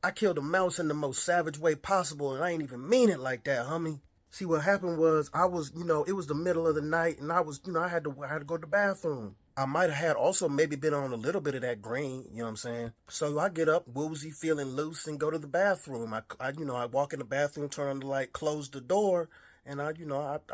I killed a mouse in the most savage way possible, and I ain't even mean it like that, homie. See, what happened was I was, it was the middle of the night, and I was, I had to go to the bathroom. I might have had also maybe been on a little bit of that green, you know what I'm saying? So I get up, woozy, feeling loose, and go to the bathroom. I walk in the bathroom, turn on the light, close the door, and I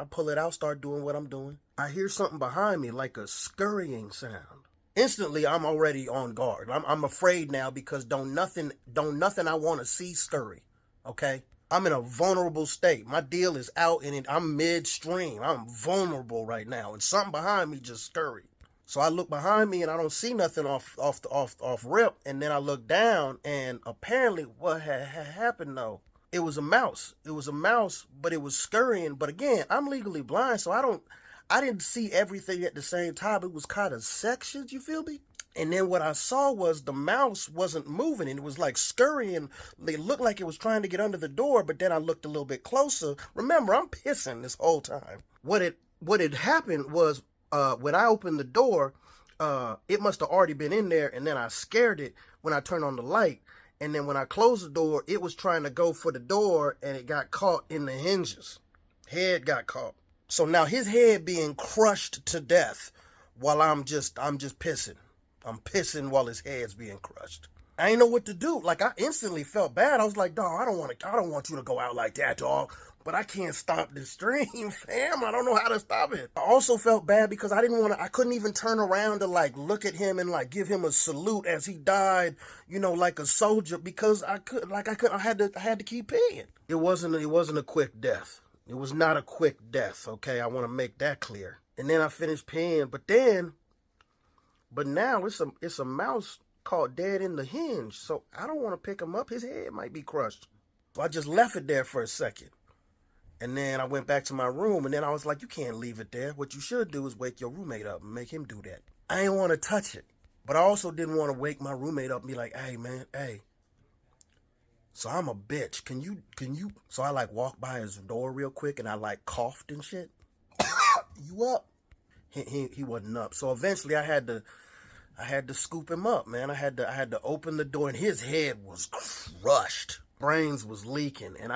pull it out, start doing what I'm doing. I hear something behind me, like a scurrying sound. Instantly, I'm already on guard. I'm afraid now because don't nothing I want to see scurry. Okay, I'm in a vulnerable state. My deal is out and I'm midstream. I'm vulnerable right now, and something behind me just scurried. So I look behind me and I don't see nothing off rip, and then I look down and apparently what had happened though, it was a mouse. It was a mouse, but it was scurrying. But again, I'm legally blind, so I didn't see everything at the same time. It was kind of sections, you feel me? And then what I saw was the mouse wasn't moving and it was like scurrying. It looked like it was trying to get under the door, but then I looked a little bit closer. Remember, I'm pissing this whole time. What had happened was when I opened the door, it must have already been in there, and then I scared it when I turned on the light. And then when I closed the door, it was trying to go for the door and it got caught in the hinges. Head got caught. So now his head being crushed to death while I'm just pissing. I'm pissing while his head's being crushed. I ain't know what to do. Like, I instantly felt bad. I was like, dog, I don't want you to go out like that, dog. But I can't stop the stream, fam. I don't know how to stop it. I also felt bad because I couldn't even turn around to like look at him and like give him a salute as he died, like a soldier, because I had to keep paying. It wasn't a quick death. It was not a quick death, okay? I want to make that clear. And then I finished paying, but now it's a mouse caught dead in the hinge, so I don't want to pick him up. His head might be crushed. So I just left it there for a second. And then I went back to my room, and then I was like, you can't leave it there. What you should do is wake your roommate up and make him do that. I didn't want to touch it, but I also didn't want to wake my roommate up and be like, hey, man, hey. So I'm a bitch. Can you? So I like walked by his door real quick and I like coughed and shit. You up? He wasn't up. So eventually I had to scoop him up, man. I had to open the door and his head was crushed. Brains was leaking and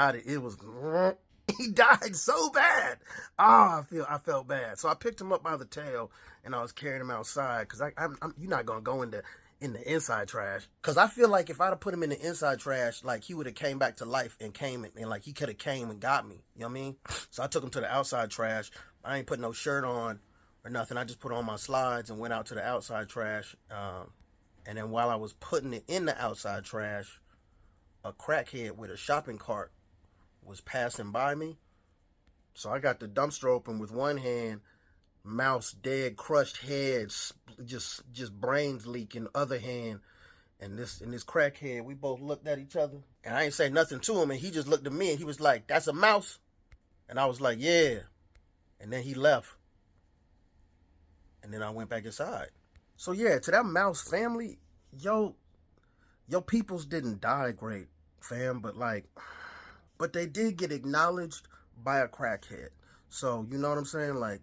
he died so bad. I felt bad. So I picked him up by the tail and I was carrying him outside because you're not gonna go in the inside trash, because I feel like if I'd have put him in the inside trash, like he would have came back to life and came and like he could have came and got me, you know what I mean? So I took him to the outside trash. I ain't put no shirt on or nothing. I just put on my slides and went out to the outside trash, and then while I was putting it in the outside trash, a crackhead with a shopping cart was passing by me. So I got the dumpster open with one hand, mouse dead, crushed head, just brains leaking, other hand, and this crackhead. We both looked at each other, and I ain't say nothing to him, and he just looked at me, and he was like, "That's a mouse," and I was like, "Yeah," and then he left, and then I went back inside. So yeah, to that mouse family, yo peoples didn't die great, fam, but they did get acknowledged by a crackhead. So you know what I'm saying, like.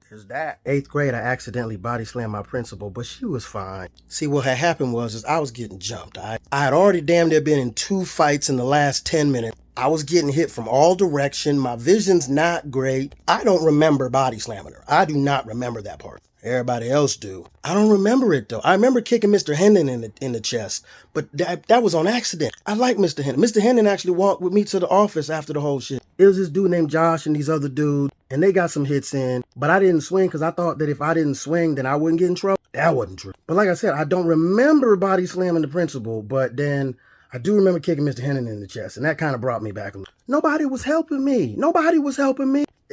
Is that 8th grade, I accidentally body slammed my principal, but she was fine. See, what had happened was I was getting jumped. I had already damn near been in 2 fights in the last 10 minutes. I was getting hit from all direction. My vision's not great. I don't remember body slamming her. I do not remember that part. Everybody else do. I don't remember it though. I remember kicking Mr. Hendon in the chest, but that was on accident. I like Mr. Hendon. Mr. Hendon actually walked with me to the office after the whole shit. It was this dude named Josh and these other dudes, and they got some hits in, but I didn't swing because I thought that if I didn't swing, then I wouldn't get in trouble. That wasn't true. But like I said, I don't remember body slamming the principal, but then I do remember kicking Mr. Hendon in the chest, and that kind of brought me back a little. Nobody was helping me.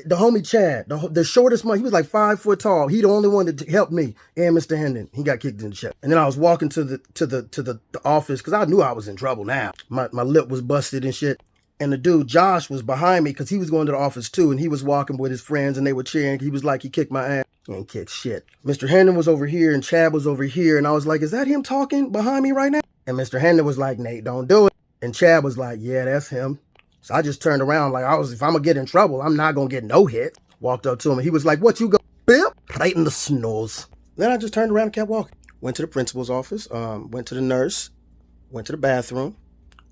The homie Chad, the shortest one, he was like 5 foot tall. He the only one that helped me, and Mr. Hendon. He got kicked in the chest. And then I was walking to the office because I knew I was in trouble now. My lip was busted and shit. And the dude, Josh, was behind me because he was going to the office too, and he was walking with his friends, and they were cheering. He was like, he kicked my ass. He ain't kicked shit. Mr. Hendon was over here, and Chad was over here, and I was like, is that him talking behind me right now? And Mr. Hendon was like, Nate, don't do it. And Chad was like, yeah, that's him. So I just turned around like if I'm going to get in trouble, I'm not going to get no hit. Walked up to him, and he was like, what you go? Bip? Right in the snooze. Then I just turned around and kept walking. Went to the principal's office, went to the nurse, went to the bathroom,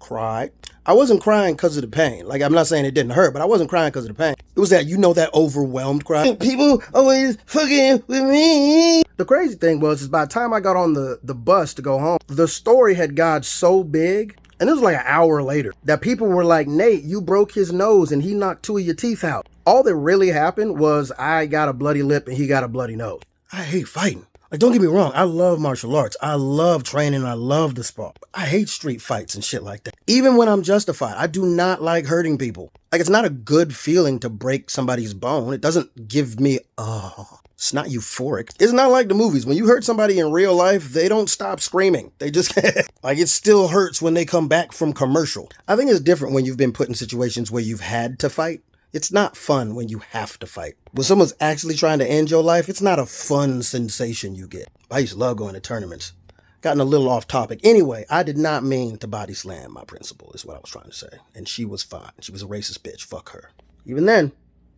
cried. I wasn't crying because of the pain. Like, I'm not saying it didn't hurt, but I wasn't crying because of the pain. It was that, that overwhelmed cry. People always fucking with me. The crazy thing is by the time I got on the bus to go home, the story had got so big, and it was like an hour later, that people were like, Nate, you broke his nose and he knocked 2 of your teeth out. All that really happened was I got a bloody lip and he got a bloody nose. I hate fighting. Like, don't get me wrong, I love martial arts. I love training. I love the sport. I hate street fights and shit like that. Even when I'm justified, I do not like hurting people. Like, it's not a good feeling to break somebody's bone. It doesn't give me, it's not euphoric. It's not like the movies. When you hurt somebody in real life, they don't stop screaming. They just, like, it still hurts when they come back from commercial. I think it's different when you've been put in situations where you've had to fight. It's not fun when you have to fight. When someone's actually trying to end your life, it's not a fun sensation you get. I used to love going to tournaments. Gotten a little off topic. Anyway, I did not mean to body slam my principal, is what I was trying to say. And she was fine. She was a racist bitch. Fuck her. Even then,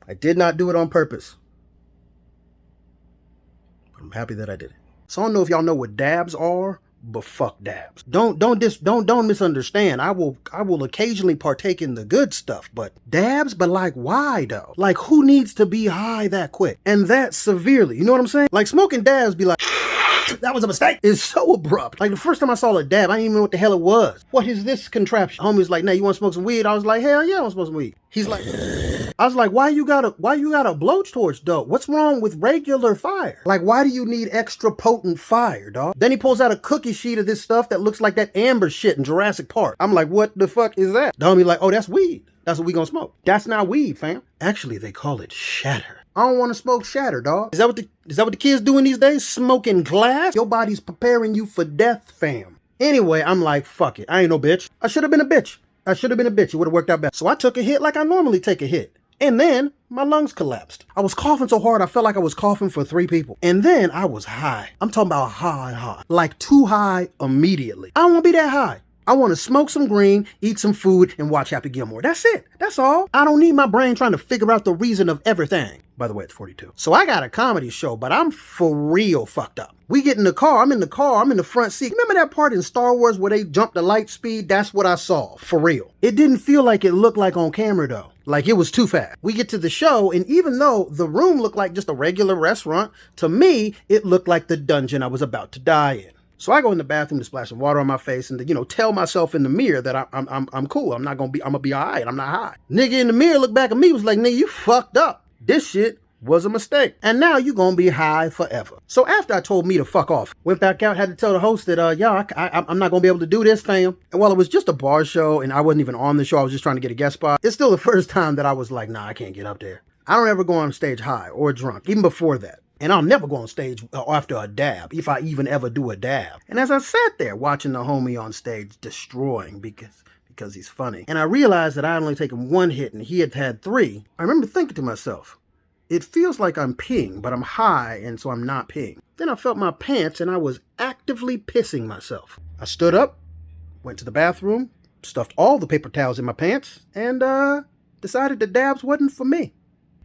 I did not do it on purpose. But I'm happy that I did it. So I don't know if y'all know what dabs are, but fuck dabs. Don't misunderstand. I will occasionally partake in the good stuff, but dabs, but like why though? Like who needs to be high that quick? And that severely. You know what I'm saying? Like smoking dabs be like, that was a mistake. It's so abrupt. Like the first time I saw a dab, I didn't even know what the hell it was. What is this contraption? Homie's like, nah, you want to smoke some weed? I was like, hell yeah, I want to smoke some weed. He's like, I was like, why you got a blowtorch though? What's wrong with regular fire? Like, why do you need extra potent fire, dog? Then he pulls out a cookie sheet of this stuff that looks like that amber shit in Jurassic Park. I'm like, what the fuck is that? The homie like, oh, that's weed. That's what we gonna smoke. That's not weed, fam. Actually, they call it shatter. I don't want to smoke shatter, dog. Is that what the kids doing these days? Smoking glass? Your body's preparing you for death, fam. Anyway, I'm like, fuck it. I ain't no bitch. I should have been a bitch. It would have worked out better. So I took a hit like I normally take a hit. And then my lungs collapsed. I was coughing so hard I felt like I was coughing for 3 people. And then I was high. I'm talking about high. Like too high immediately. I don't want to be that high. I want to smoke some green, eat some food, and watch Happy Gilmore. That's it. That's all. I don't need my brain trying to figure out the reason of everything. By the way, it's 42. So I got a comedy show, but I'm for real fucked up. We get in the car. I'm in the front seat. Remember that part in Star Wars where they jumped the light speed? That's what I saw. For real. It didn't feel like it looked like on camera though. Like it was too fast. We get to the show, and even though the room looked like just a regular restaurant, to me, it looked like the dungeon I was about to die in. So I go in the bathroom to splash some water on my face and to, tell myself in the mirror that I'm cool. I'm gonna be all right. I'm not high. Nigga in the mirror looked back at me, was like, nigga, you fucked up. This shit was a mistake. And now you gonna be high forever. So after I told me to fuck off, went back out, had to tell the host that, I'm not gonna be able to do this, fam. And while it was just a bar show and I wasn't even on the show, I was just trying to get a guest spot. It's still the first time that I was like, nah, I can't get up there. I don't ever go on stage high or drunk, even before that. And I'll never go on stage after a dab, if I even ever do a dab. And as I sat there watching the homie on stage destroying because he's funny, and I realized that I had only taken 1 hit and he had 3, I remember thinking to myself, it feels like I'm peeing, but I'm high and so I'm not peeing. Then I felt my pants and I was actively pissing myself. I stood up, went to the bathroom, stuffed all the paper towels in my pants, and decided that dabs wasn't for me.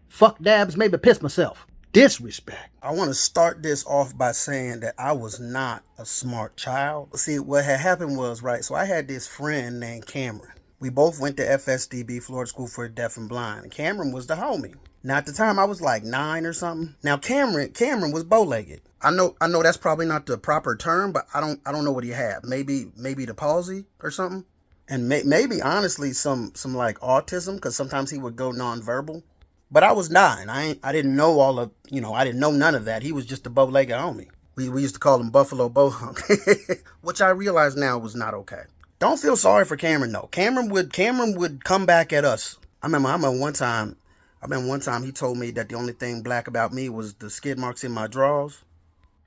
Fuck dabs, made me piss myself. Disrespect. I want to start this off by saying that I was not a smart child. See, what had happened was, right, so I had this friend named Cameron. We both went to FSDB, Florida School for the Deaf and Blind. And Cameron was the homie. Now, at the time, I was like 9 or something. Now, Cameron was bow-legged. I know that's probably not the proper term, but I don't know what he had. Maybe the palsy or something. And maybe, honestly, some like autism, because sometimes he would go nonverbal. But I was 9. I didn't know I didn't know none of that. He was just a bow-legged homie. We used to call him Buffalo Bowhunk, which I realize now was not okay. Don't feel sorry for Cameron though. Cameron would come back at us. I remember one time he told me that the only thing black about me was the skid marks in my drawers.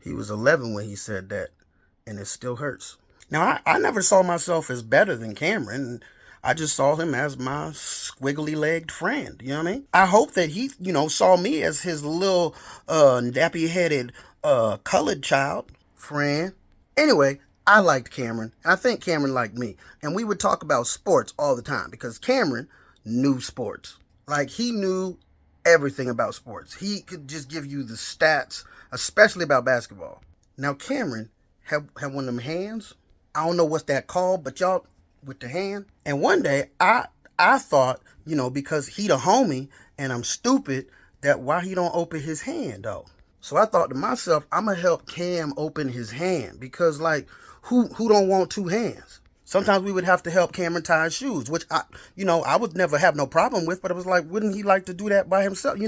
He was 11 when he said that, and it still hurts. Now I never saw myself as better than Cameron. I just saw him as my squiggly-legged friend, you know what I mean? I hope that he, saw me as his little nappy-headed colored child friend. Anyway, I liked Cameron, and I think Cameron liked me. And we would talk about sports all the time because Cameron knew sports. Like, he knew everything about sports. He could just give you the stats, especially about basketball. Now, Cameron had one of them hands. I don't know what's that called, but y'all with the hand. And one day I thought, because he the homie and I'm stupid, that why he don't open his hand though. So I thought to myself, I'm gonna help Cam open his hand because like who don't want two hands? Sometimes we would have to help Cameron tie his shoes, which I would never have no problem with. But it was like, wouldn't he like to do that by himself?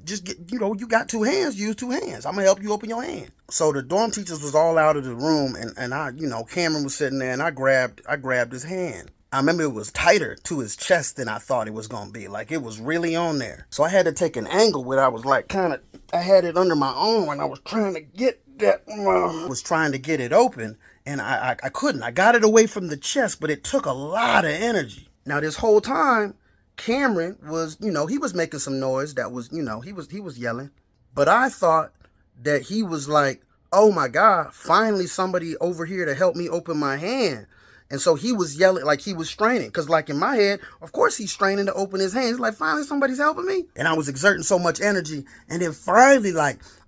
Just get, you got two hands, use two hands. I'm gonna help you open your hand. So the dorm teachers was all out of the room, and I, Cameron was sitting there, and I grabbed his hand. I remember it was tighter to his chest than I thought it was gonna be. Like it was really on there. So I had to take an angle where I was like I had it under my arm, and I was trying to get that. Was trying to get it open. And I couldn't. I got it away from the chest, but it took a lot of energy. Now this whole time, Cameron was, he was making some noise that was, he was yelling. But I thought that he was like, oh my God, finally somebody over here to help me open my hand. And so he was yelling like he was straining. Because like in my head, of course he's straining to open his hands. Like finally somebody's helping me. And I was exerting so much energy. And then finally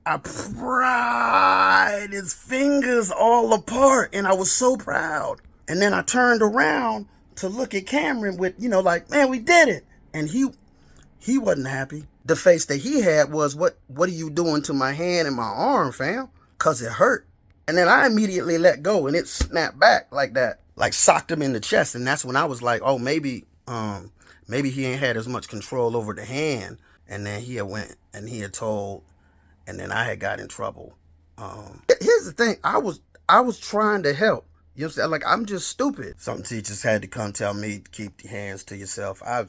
I pried his fingers all apart. And I was so proud. And then I turned around to look at Cameron with, like, man, we did it. And he wasn't happy. The face that he had was, what are you doing to my hand and my arm, fam? Because it hurt. And then I immediately let go and it snapped back like that. Like socked him in the chest. And that's when I was like, oh, maybe he ain't had as much control over the hand. And then he had went and he had told, and then I had got in trouble. Here's the thing. I was trying to help. You know what I'm saying? Like, I'm just stupid. Some teachers had to come tell me to keep your hands to yourself. I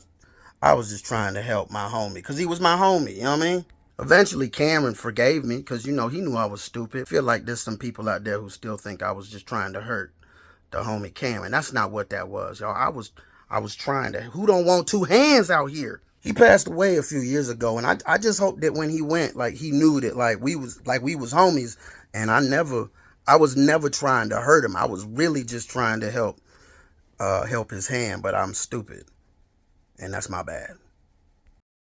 was just trying to help my homie because he was my homie. You know what I mean? Eventually, Cameron forgave me because, he knew I was stupid. I feel like there's some people out there who still think I was just trying to hurt the homie Cameron. That's not what that was, y'all. I was trying to. Who don't want two hands out here? He passed away a few years ago, and I just hope that when he went, like he knew that like we was homies, and I was never trying to hurt him. I was really just trying to help his hand, but I'm stupid, and that's my bad.